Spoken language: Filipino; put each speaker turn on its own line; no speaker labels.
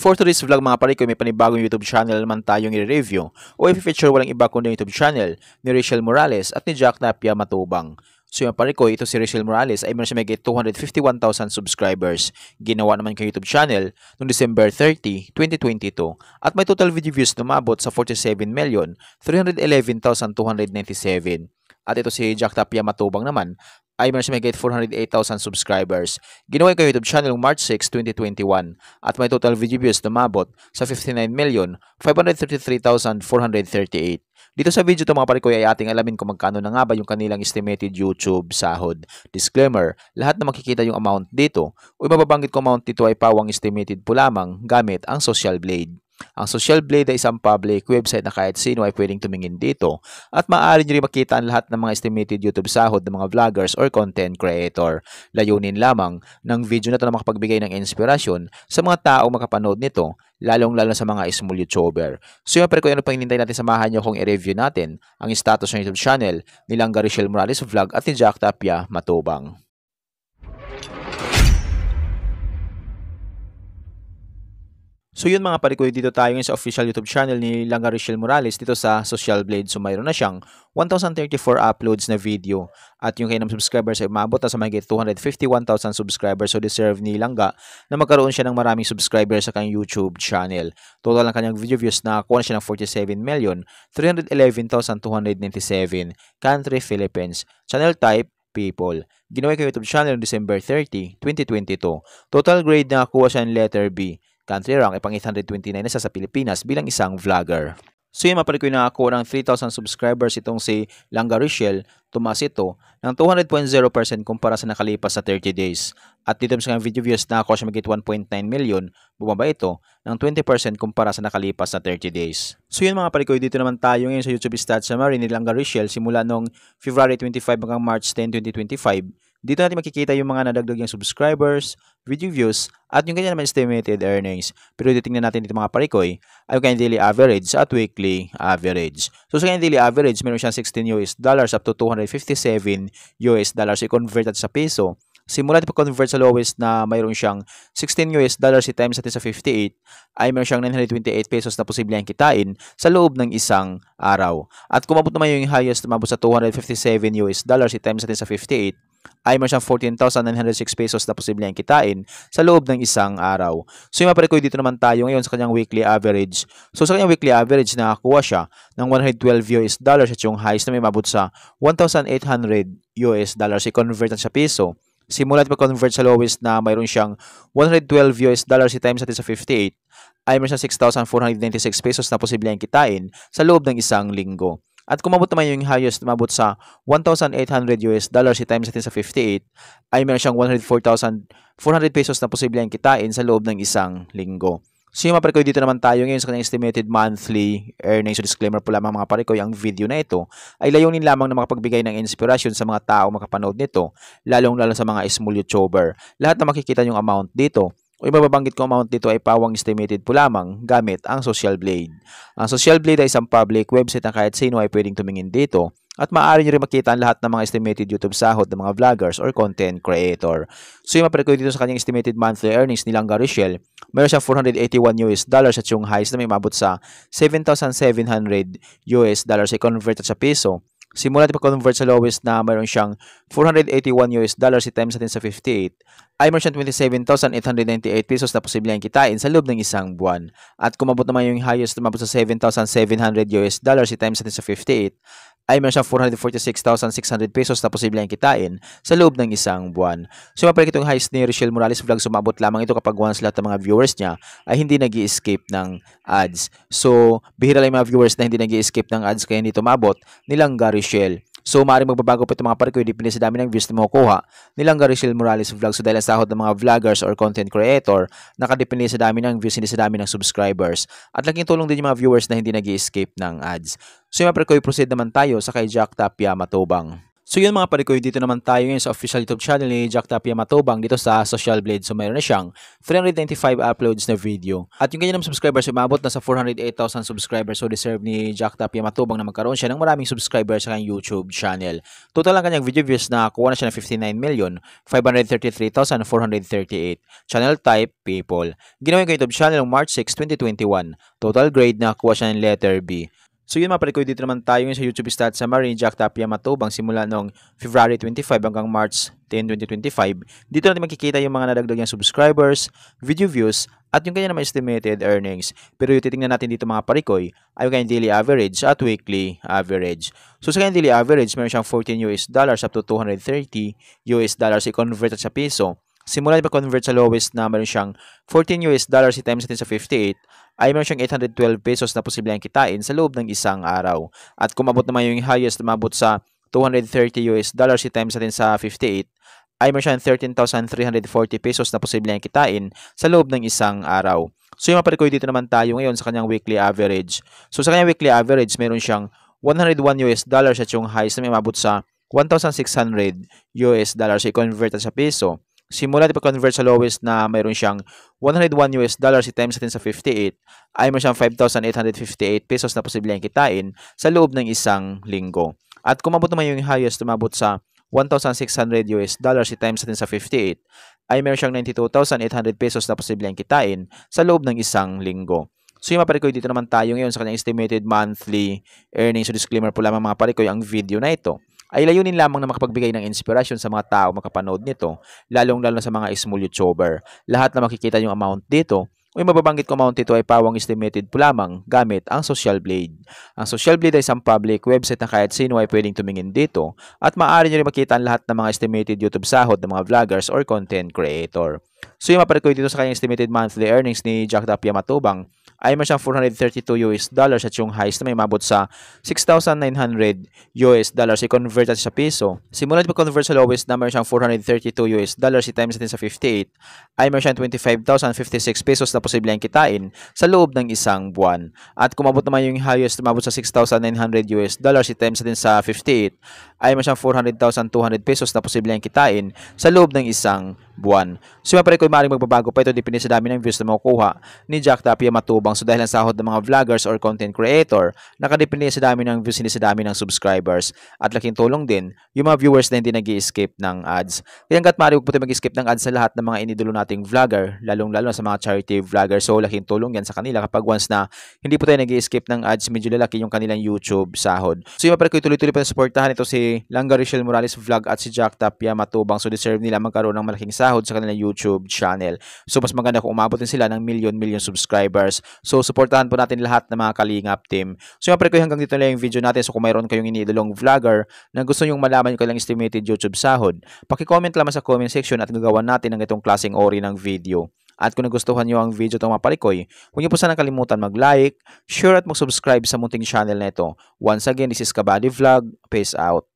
For today's vlog mga pare ko, may panibagong YouTube channel naman tayong i-review o i-feature walang iba kundi YouTube channel ni Rachel Morales at ni Jack Tapia Matubang. So yung pare ko, ito si Rachel Morales ay meron siya may 251,000 subscribers. Ginawa naman kay YouTube channel noong December 30, 2022 at may total video views na umabot sa 47,311,297. At ito si Jack Tapia Matubang naman ay meron siya may 408,000 subscribers. Ginawa ko YouTube channel noong March 6, 2021 at may total video views na umabot sa 59,533,438. Dito sa video ito mga pare ko ay ating alamin kung magkano na nga ba yung kanilang estimated YouTube sahod. Disclaimer, lahat na makikita yung amount dito o mababanggit ko amount dito ay pawang estimated po lamang gamit ang Social Blade. Ang Social Blade ay isang public website na kahit sino ay pwedeng tumingin dito at maaari nyo rin makita ang lahat ng mga estimated YouTube sahod ng mga vloggers or content creator. Layunin lamang ng video na ito na makapagbigay ng inspirasyon sa mga taong makapanood nito, lalong-lalo sa mga small YouTuber. So yun, pero kung ano pang hinintay natin, samahan nyo kung i-review natin ang status ng YouTube channel nilang Rachel Morales Vlog at ni Jack Tapia Matubang. So yun mga pare ko, dito tayo sa official YouTube channel ni Rachel Morales dito sa Social Blade. So mayroon na siyang 1,034 uploads na video at yung kanyang subscribers ay umabot na sa mahigit 251,000 subscribers. So deserve ni Langga na magkaroon siya ng maraming subscribers sa kanyang YouTube channel. Total ng kanyang video views na kuha siya ng 47,311,297. Country Philippines. Channel type people. Ginawa ko YouTube channel on December 30, 2022. Total grade na kuha siya ng letter B. Country rank ay pang 829 na sa Pilipinas bilang isang vlogger. So yun, mapalik ko yung nakakuha ng 3,000 subscribers itong si Rachel. Tumaas ito ng 200.0% kumpara sa nakalipas sa 30 days. At dito sa video views nakakuha siya magit 1.9 million, bumaba ito ng 20% kumpara sa nakalipas na 30 days. So yun mga palikoy, dito naman tayo ngayon sa YouTube stats summary ni Rachel simula noong February 25 hanggang March 10, 2025. Dito natin makikita yung mga nadagdag yung subscribers, video views, at yung kanya naman estimated earnings. Pero titingnan natin dito mga parikoy, ay yung kanyang daily average at weekly average. So sa kanyang daily average, meron siyang $16 up to $257 i-convert at sa peso. Simula dito convert sa lowest na mayroon siyang $16 i-times natin sa 58 ay mayroon siyang 928 pesos na posible ang kitain sa loob ng isang araw. At kung mabot naman yung highest na mabot sa $257 i-times natin sa 58 ay mayroon siyang 14,906 pesos na posible ang kitain sa loob ng isang araw. So yung maparikoy dito naman tayo ngayon sa kanyang weekly average. So sa kanyang weekly average nakakuha siya ng $112 at yung highest na may mabot sa $1,800 i-convert sa peso. Simula pa convert sa lowest na mayroon siyang $112 i-times natin sa 58 ay mayroon siyang 6,496 pesos na posible ang kitain sa loob ng isang linggo. At kung mabot naman yung highest mabot sa $1,800 i-times natin sa 58 ay mayroon siyang 104,400 pesos na posible ang kitain sa loob ng isang linggo. So yung mga parikoy, dito naman tayo ngayon sa kanyang estimated monthly earnings. So disclaimer po lamang mga parikoy, ang video na ito ay layunin lamang na makapagbigay ng inspirasyon sa mga tao makapanood nito, lalong-lalo sa mga small YouTuber. Lahat na makikita yung amount dito o ibababanggit ko amount dito ay pawang estimated po lamang gamit ang Social Blade. Ang Social Blade ay isang public website na kahit sino ay pwedeng tumingin dito at maaari nyo rin makita ang lahat ng mga estimated YouTube sahod ng mga vloggers or content creator. So yung mapaliko dito sa kanyang estimated monthly earnings ni Rachel, mayroon siyang $481 at yung highest na may mabot sa $7,700 i-convert at sa peso. Simula pa convert sa lowest na mayroon siyang $481 i-times natin sa 58 ay mayroon siyang 27,898 pesos na posible ang kitain sa loob ng isang buwan. At kung mabot naman yung highest na mabot sa $7,700 i-times natin sa 58 ay mayroon siyang 446,600 pesos na posible ang kitain sa loob ng isang buwan. So mapalik itong highest ni Rachel Morales Vlog, sumabot lamang ito kapag once lahat ng mga viewers niya ay hindi nag-i-escape ng ads. So bihira lang yung mga viewers na hindi nag-i-escape ng ads kaya hindi tumabot nilang Rachel. So maaaring magbabago pa itong mga parikoy, depende sa dami ng views na makukuha nilang Rachel Morales Vlog. So dahil ang sahod ng mga vloggers or content creator, nakadepende sa dami ng views, hindi sa dami ng subscribers. At laking tulong din yung mga viewers na hindi nag-i-escape ng ads. So yung mga parikoy, proceed naman tayo sa kay Jack Tapia Matubang. So yun mga parikoy, dito naman tayo ngayon sa official YouTube channel ni Jack Tapia Matubang dito sa Social Blade. So mayroon na siyang 395 uploads na video. At yung kanyang subscribers, umabot na sa 408,000 subscribers. So deserve ni Jack Tapia Matubang na magkaroon siya ng maraming subscribers sa kanyang YouTube channel. Total ang kanyang video views na kuha na siya ng 59,533,438. Channel type, people. Ginawa yung YouTube channel ng March 6, 2021. Total grade na kuha siya ng letter B. So yun mga parikoy, dito naman tayo sa YouTube stats summary ni Jack Tapia Matubang simula noong February 25 hanggang March 10, 2025. Dito natin makikita yung mga nadagdag niyang subscribers, video views, at yung kanya naman estimated earnings. Pero yung titingnan natin dito mga parikoy ay yung kanyang daily average at weekly average. So sa kanyang daily average, meron siyang $14 up to $230 i-convert at sa piso. Simula na convert sa lowest na meron siyang $14 i-times natin sa 58 ay meron siyang 812 pesos na posibleng kitain sa loob ng isang araw. At kung mabot naman yung highest na mabot sa $230 i-times natin sa 58 ay meron siyang 13,340 pesos na posibleng kitain sa loob ng isang araw. So yung maparikoy, dito naman tayo ngayon sa kanyang weekly average. So sa kanyang weekly average meron siyang $101 at yung highest na may mabot sa $1,600 i-convert sa piso. Simula di pa-convert sa lowest na mayroon siyang $101 i-times natin sa 58 ay mayroon siyang 5,858 pesos na posibleng kitain sa loob ng isang linggo. At kung mabot naman yung highest, tumabot sa $1,600 i-times natin sa 58 ay mayroon siyang 92,800 pesos na posibleng kitain sa loob ng isang linggo. So yung mga parikoy, dito naman tayo ngayon sa kanyang estimated monthly earnings. So disclaimer po lamang mga parikoy, ang video na ito ay layunin lamang na makapagbigay ng inspirasyon sa mga tao makapanood nito, lalong-lalo na sa mga small YouTuber. Lahat na makikita yung amount dito, o yung mababanggit ko amount dito ay pawang estimated po lamang gamit ang Social Blade. Ang Social Blade ay isang public website na kahit sino ay pwedeng tumingin dito at maaari nyo rin makita ang lahat ng mga estimated YouTube sahod ng mga vloggers or content creator. So yung maparikoy dito sa kanyang estimated monthly earnings ni Jack Tapia Matubang ay meron siyang $432 at yung highest na may mabot sa $6,900 i-convert natin sa piso. Simula pag-convert sa lowest na meron siyang $432 i-times natin sa 58 ay meron siyang 25,056 pesos na posibleng kitain sa loob ng isang buwan. At kung mabot naman yung highest na mabot sa $6,900 i-times natin sa 58 ay meron siyang 400,200 pesos na posibleng kitain sa loob ng isang buwan. So yung kung maaaring magbabago pa ito depende sa dami ng views na makukuha ni Jack Tapia Matubang. So dahil ang sahod ng mga vloggers or content creator, nakadepende sa dami ng views, hindi sa dami ng subscribers. At laking tulong din yung mga viewers na hindi nag-i-skip ng ads. Kaya hanggat maaari huwag po tayo mag-skip ng ads sa lahat ng mga inidolo nating vlogger, lalong-lalo sa mga charity vlogger. So laking tulong yan sa kanila kapag once na hindi po tayo nag-i-skip ng ads, medyo lalaki yung kanilang YouTube sahod. So yung ko tuloy-tuloy pa na supportahan ito si Langga Rachel Morales Vlog at si Jack Tapia Matubang. So deserve nila magkaroon ng malaking sahod sa kanilang YouTube channel. So mas maganda kung umabot din sila ng million subscribers. So supportahan po natin lahat ng mga Kalingap team. So yung hanggang dito lang yung video natin. So kung mayroon kayong iniidolong vlogger na gusto nyong malaman yung kailang estimated YouTube sahod, paki-comment lamang sa comment section at gagawa natin ng itong klaseng ori ng video. At kung nagustuhan nyo ang video itong mga parikoy, huwag nyo po sana kalimutan mag-like, share at mag-subscribe sa munting channel na ito. Once again, this is Kabady Vlog. Peace out.